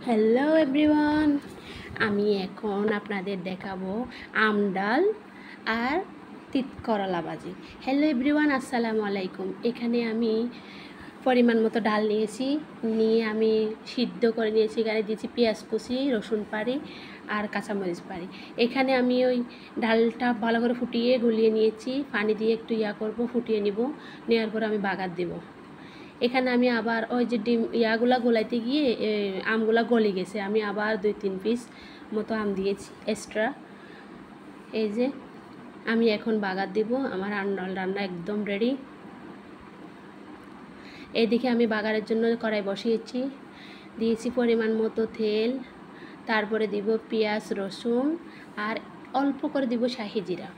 Hello everyone, আমি এখন আপনাদের দেখাবো আম ডাল আর তিত করলা ভাজি। হ্যালো এভরিওয়ান, আসসালামু আলাইকুম। এখানে আমি পরিমাণ মতো ডাল নিয়ে আমি সিদ্ধ করে নিয়েছি। এখানে দিয়েছি পেঁয়াজ কুচি, রসুন পাড়ি আর কাঁচামরিচ পাড়ি। এখানে আমি ওই ডালটা ভালো করে ফুটিয়ে গুলিয়ে নিয়েছি, পানি দিয়ে একটু ফুটিয়ে নেওয়ার পর আমি বাগার দেবো। এখানে আমি আবার ওই যে ইয়াগুলা গলাইতে গিয়ে আমগুলা গলে গেছে, আমি আবার 2-3 পিস মতো আম দিয়েছি এক্সট্রা। এই যে আমি এখন বাগার দিব। আমার রান্না একদম রেডি। এইদিকে আমি বাগারের জন্য কড়াই বসিয়েছি, দিয়েছি পরিমাণ মতো তেল, তারপরে দিব পেঁয়াজ রসুন আর অল্প করে দিব শাহি জিরা।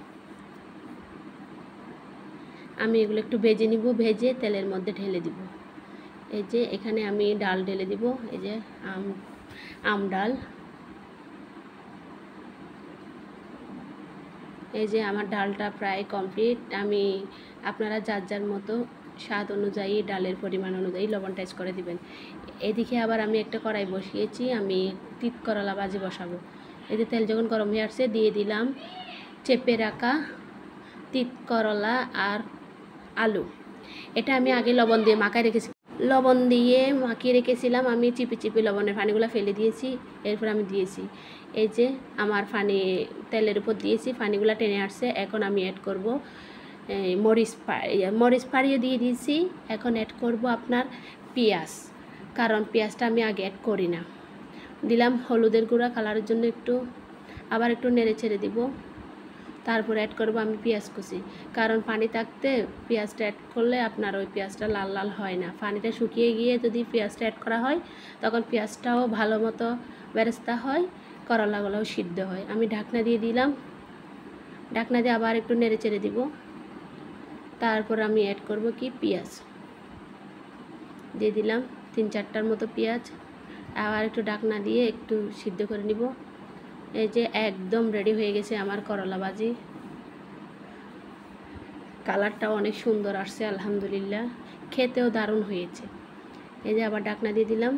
আমি এগুলো একটু ভেজে নিব, ভেজে তেলের মধ্যে ঢেলে দিব। এই যে এখানে আমি ডাল ঢেলে দিব, এই যে আম ডাল। এই যে আমার ডালটা প্রায় কমপ্লিট। আপনারা যার যার মতো স্বাদ অনুযায়ী ডালের পরিমাণ অনুযায়ী লবণ টেস্ট করে দিবেন। এদিকে আবার আমি একটা কড়াই বসিয়েছি, আমি তিত করলা ভাজি বসাবো। এই যে তেল যখন গরম হয়ে আসছে, দিয়ে দিলাম চেপে রাখা তিত করলা আর আলু। এটা আমি আগে লবণ দিয়ে মাখিয়ে রেখেছিলাম। আমি চিপি চিপি লবণের পানিগুলো ফেলে দিয়েছি, এরপর আমি দিয়েছি। এই যে আমার তেলের উপর দিয়েছি, পানিগুলো টেনে আসছে। এখন আমি অ্যাড করব মরিচ ফাড়িয়ে দিয়ে দিয়েছি। এখন অ্যাড করব আপনার পেঁয়াজ, কারণ পেঁয়াজটা আমি আগে অ্যাড করি না। দিলাম হলুদের গুঁড়া কালারের জন্য আবার একটু নেড়ে ছেড়ে দিব। তারপর অ্যাড করব আমি পেঁয়াজ কুচি, কারণ পানি থাকতে পেঁয়াজটা অ্যাড করলে আপনার ওই পেঁয়াজটা লাল লাল হয় না। পানিটা শুকিয়ে গিয়ে যদি পেঁয়াজটা অ্যাড করা হয়, তখন পেঁয়াজটাও ভালো মতো বেরেস্তা হয়, করলাগুলোও সিদ্ধ হয়। আমি ঢাকনা দিয়ে দিলাম, ঢাকনা দিয়ে আবার একটু নেড়ে চেড়ে দিব। তারপর আমি অ্যাড করব পেঁয়াজ দিয়ে দিলাম 3-4টার মতো পেঁয়াজ। আবার একটু ঢাকনা দিয়ে একটু সিদ্ধ করে নিব। এই যে একদম রেডি হয়ে গেছে আমার করলা ভাজি। কালারটাও অনেক সুন্দর আসছে, আলহামদুলিল্লাহ। খেতেও দারুণ হয়েছে। এই যে আবার ঢাকনা দিয়ে দিলাম।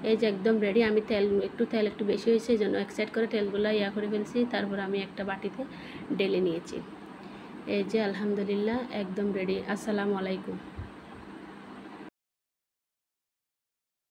এই যে একদম রেডি। আমি তেল একটু বেশি হয়েছে, এই জন্য এক সাইড করে তেলগুলো করে ফেলছি। তারপর আমি একটা বাটিতে ঢেলে নিয়েছি। এই যে আলহামদুলিল্লাহ একদম রেডি। আসসালামু আলাইকুম।